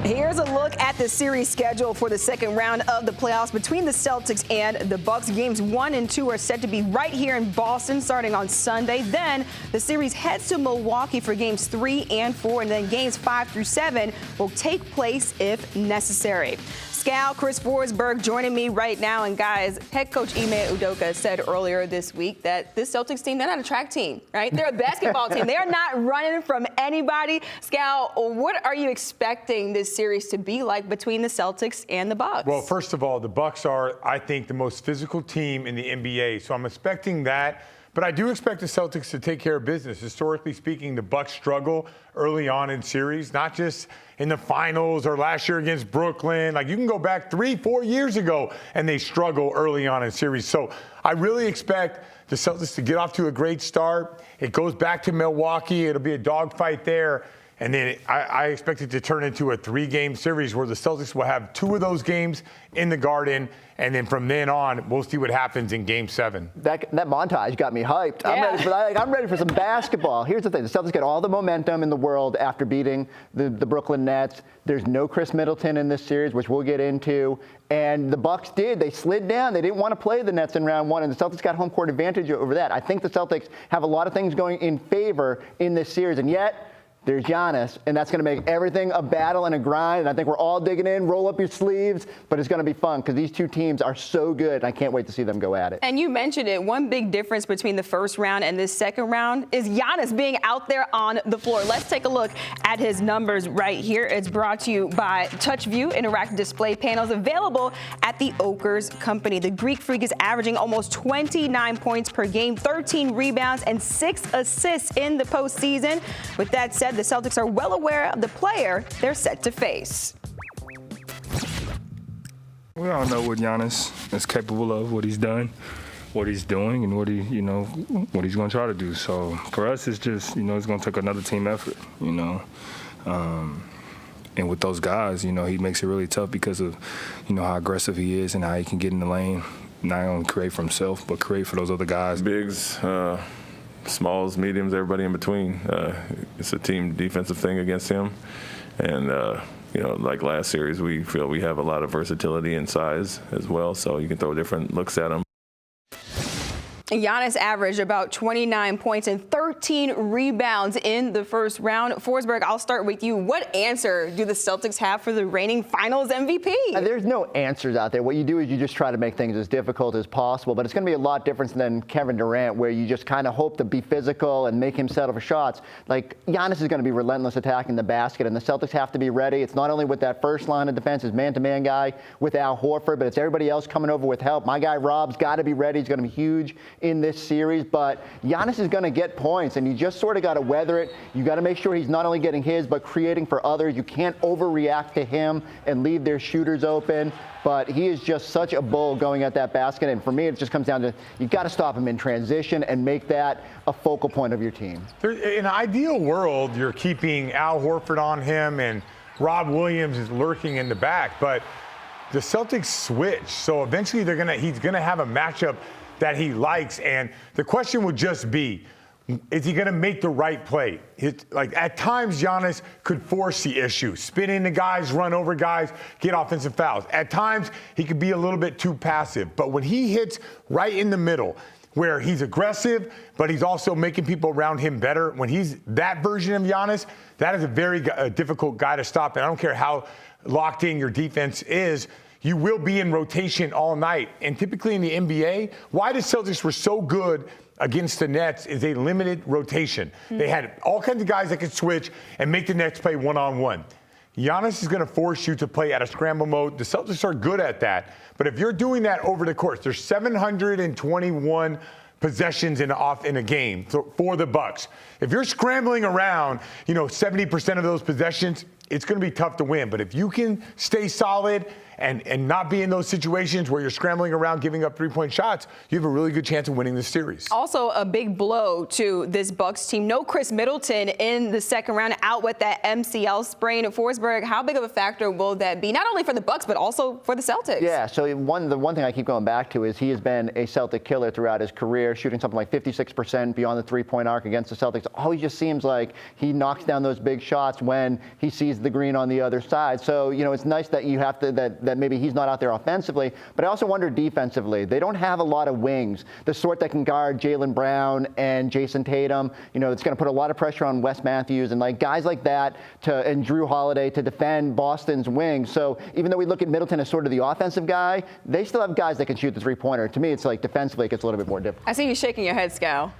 Here's a look at the series schedule for the second round of the playoffs between the Celtics and the Bucks. Games 1 and 2 are set to be right here in Boston starting on Sunday. Then the series heads to Milwaukee for games 3 and 4, and then games 5 through 7 will take place if necessary. Khris Forsberg joining me right now. And guys, head coach Ime Udoka said earlier this week that this Celtics team, they're not a track team, right? They're a basketball team. They are not running from anybody. Scal, what are you expecting this series to be like between the Celtics and the Bucks? Well, first of all, the Bucks are, I think, the most physical team in the NBA. So I'm expecting that. But I do expect the Celtics to take care of business. Historically speaking, the Bucks struggle early on in series, not just in the finals or last year against Brooklyn. Like, you can go back 3-4 years ago and they struggle early on in series. So I really expect the Celtics to get off to a great start. It goes back to Milwaukee. It'll be a dogfight there. And then I expect it to turn into a 3-game series where the Celtics will have 2 of those games in the Garden. And then from then on, we'll see what happens in Game 7. That montage got me hyped. Yeah. I'm ready for that. I'm ready for some basketball. Here's the thing. The Celtics get all the momentum in the world after beating the Brooklyn Nets. There's no Khris Middleton in this series, which we'll get into. And the Bucks they slid down. They didn't want to play the Nets in round 1, and the Celtics got home court advantage over that. I think the Celtics have a lot of things going in favor in this series, and yet there's Giannis, and that's going to make everything a battle and a grind. And I think we're all digging in, roll up your sleeves, but it's going to be fun because these two teams are so good, and I can't wait to see them go at it. And you mentioned it. One big difference between the first round and this second round is Giannis being out there on the floor. Let's take a look at his numbers right here. It's brought to you by TouchView interactive display panels available at the Oakers Company. The Greek Freak is averaging almost 29 points per game, 13 rebounds, and 6 assists in the postseason. With that said, the Celtics are well aware of the player they're set to face. We all know what Giannis is capable of, what he's done, what he's doing, and what he's going to try to do. So for us, it's just, it's going to take another team effort, And with those guys, he makes it really tough because of, how aggressive he is and how he can get in the lane, not only create for himself, but create for those other guys. Bigs, smalls, mediums, everybody in between. It's a team defensive thing against him. And, like last series, we feel we have a lot of versatility and size as well, so you can throw different looks at him. Giannis averaged about 29 points and 13 rebounds in the first round. Forsberg, I'll start with you. What answer do the Celtics have for the reigning Finals MVP? There's no answers out there. What you do is you just try to make things as difficult as possible, but it's going to be a lot different than Kevin Durant, where you just kind of hope to be physical and make him settle for shots. Like, Giannis is going to be relentless attacking the basket, and the Celtics have to be ready. It's not only with that first line of defense, his man-to-man guy with Al Horford, but it's everybody else coming over with help. My guy Rob's got to be ready. He's going to be huge in this series, but Giannis is going to get points, and you just sort of got to weather it. You got to make sure he's not only getting his, but creating for others. You can't overreact to him and leave their shooters open, but he is just such a bull going at that basket, and for me, it just comes down to you got to stop him in transition and make that a focal point of your team. In an ideal world, you're keeping Al Horford on him, and Rob Williams is lurking in the back, but the Celtics switch, so eventually he's gonna have a matchup that he likes, and the question would just be, is he going to make the right play? At times, Giannis could force the issue, spin into guys, run over guys, get offensive fouls. At times, he could be a little bit too passive, but when he hits right in the middle, where he's aggressive, but he's also making people around him better, when he's that version of Giannis, that is a very difficult guy to stop, and I don't care how locked in your defense is, you will be in rotation all night. And typically in the NBA, why the Celtics were so good against the Nets is they limited rotation. They had all kinds of guys that could switch and make the Nets play one-on-one. Giannis is going to force you to play at a scramble mode. The Celtics are good at that. But if you're doing that over the course, there's 721 possessions in a game for the Bucks. If you're scrambling around, 70% of those possessions, it's going to be tough to win. But if you can stay solid and not be in those situations where you're scrambling around giving up three-point shots, you have a really good chance of winning this series. Also, a big blow to this Bucks team. No Khris Middleton in the second round, out with that MCL sprain. Forsberg, how big of a factor will that be, not only for the Bucks, but also for the Celtics? Yeah, so the one thing I keep going back to is he has been a Celtic killer throughout his career, shooting something like 56% beyond the three-point arc against the Celtics. Always just seems like he knocks down those big shots when he sees sees the green on the other side. So, it's nice that you have to, that maybe he's not out there offensively, but I also wonder defensively. They don't have a lot of wings, the sort that can guard Jaylen Brown and Jayson Tatum. It's going to put a lot of pressure on Wes Matthews and guys like that and Drew Holiday to defend Boston's wings. So even though we look at Middleton as sort of the offensive guy, they still have guys that can shoot the three-pointer. To me, it's defensively it gets a little bit more difficult. I see you shaking your head, Scal.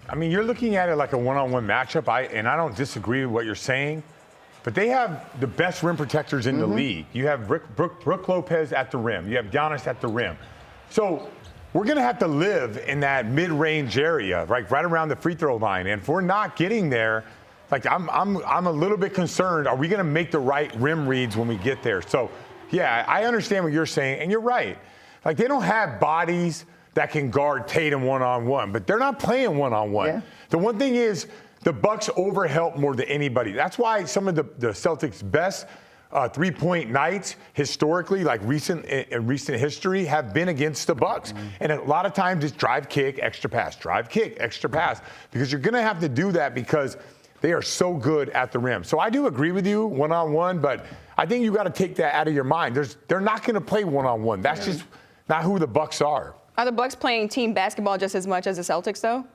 I mean, you're looking at it like a one-on-one matchup, and I don't disagree with what you're saying, but they have the best rim protectors in the league. You have Brook Lopez at the rim. You have Giannis at the rim. So we're going to have to live in that mid-range area, right around the free throw line. And if we're not getting there, I'm a little bit concerned. Are we going to make the right rim reads when we get there? So, yeah, I understand what you're saying, and you're right. They don't have bodies that can guard Tatum one-on-one, but they're not playing one-on-one. Yeah. The one thing is the Bucks overhelp more than anybody. That's why some of the Celtics' best three-point nights historically, in recent history, have been against the Bucks. And a lot of times it's drive, kick, extra pass, drive, kick, extra pass, because you're going to have to do that because they are so good at the rim. So I do agree with you one-on-one, but I think you got to take that out of your mind. They're not going to play one-on-one. That's just not who the Bucks are. Are the Bucks playing team basketball just as much as the Celtics, though?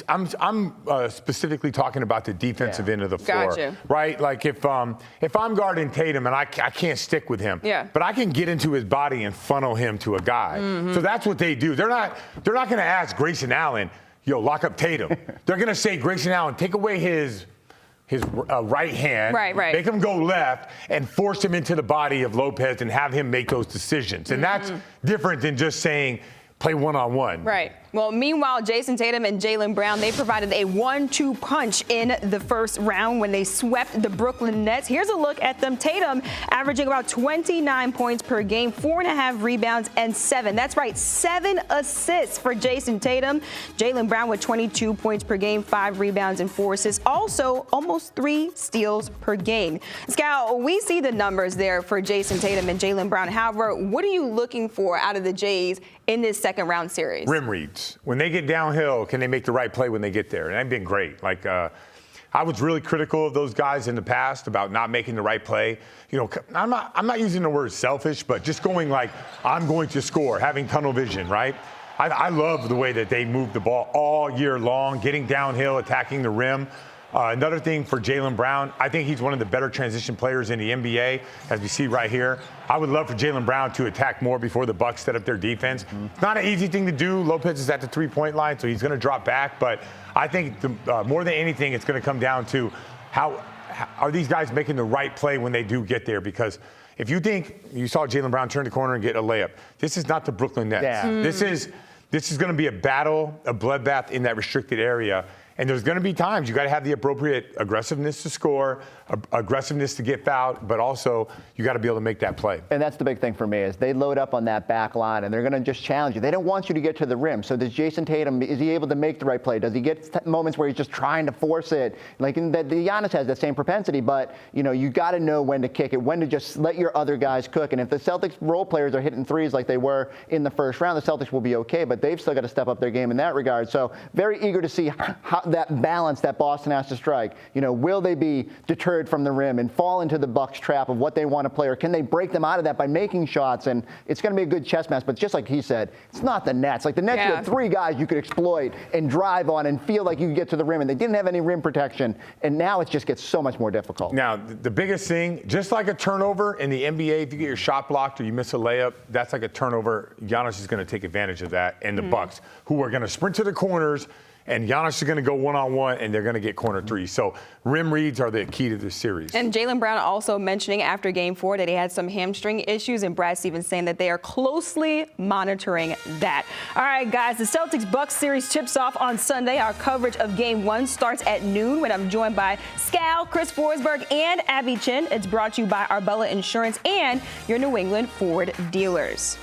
I'm specifically talking about the defensive end of the floor, gotcha. Right? If I'm guarding Tatum and I can't stick with him, but I can get into his body and funnel him to a guy. So that's what they do. They're not going to ask Grayson Allen, lock up Tatum. They're going to say, Grayson Allen, take away his right hand, make him go left, and force him into the body of Lopez and have him make those decisions. And that's different than just saying, play one-on-one. Right. Well, meanwhile, Jayson Tatum and Jaylen Brown, they provided a 1-2 punch in the first round when they swept the Brooklyn Nets. Here's a look at them. Tatum averaging about 29 points per game, 4.5 rebounds, and 7. That's right, 7 assists for Jayson Tatum. Jaylen Brown with 22 points per game, 5 rebounds, and 4 assists. Also, almost 3 steals per game. Scal, we see the numbers there for Jayson Tatum and Jaylen Brown. However, what are you looking for out of the Jays in this second round series? Rim reads. When they get downhill, can they make the right play when they get there? And they've been great. I was really critical of those guys in the past about not making the right play. I'm not using the word selfish, but just going I'm going to score, having tunnel vision, right? I love the way that they move the ball all year long, getting downhill, attacking the rim. Another thing for Jaylen Brown, I think he's one of the better transition players in the NBA, as we see right here. I would love for Jaylen Brown to attack more before the Bucks set up their defense. It's not an easy thing to do. Lopez is at the three-point line, so he's going to drop back. But I think more than anything, it's going to come down to how are these guys making the right play when they do get there? Because if you think you saw Jaylen Brown turn the corner and get a layup, this is not the Brooklyn Nets. Yeah. This is going to be a battle, a bloodbath in that restricted area. And there's going to be times you got to have the appropriate aggressiveness to score, aggressiveness to get fouled, but also you got to be able to make that play. And that's the big thing for me is they load up on that back line and they're going to just challenge you. They don't want you to get to the rim. So does Jayson Tatum, is he able to make the right play? Does he get moments where he's just trying to force it? The Giannis has that same propensity, but you got to know when to kick it, when to just let your other guys cook. And if the Celtics role players are hitting threes like they were in the first round, the Celtics will be okay, but they've still got to step up their game in that regard. So very eager to see how that balance that Boston has to strike. Will they be deterred from the rim and fall into the Bucks trap of what they want to play, or can they break them out of that by making shots? And it's going to be a good chess match, but just like he said, it's not the Nets. The Nets, you had 3 guys you could exploit and drive on and feel like you could get to the rim, and they didn't have any rim protection, and now it just gets so much more difficult. Now, the biggest thing, just like a turnover in the NBA, if you get your shot blocked or you miss a layup, that's like a turnover. Giannis is going to take advantage of that, and the Bucks, who are going to sprint to the corners, and Giannis is going to go one-on-one, and they're going to get corner threes. So rim reads are the key to this series. And Jaylen Brown also mentioning after Game 4 that he had some hamstring issues, and Brad Stevens saying that they are closely monitoring that. All right, guys, the Celtics-Bucks series tips off on Sunday. Our coverage of Game 1 starts at noon when I'm joined by Scal, Khris Forsberg, and Abby Chin. It's brought to you by Arbella Insurance and your New England Ford dealers.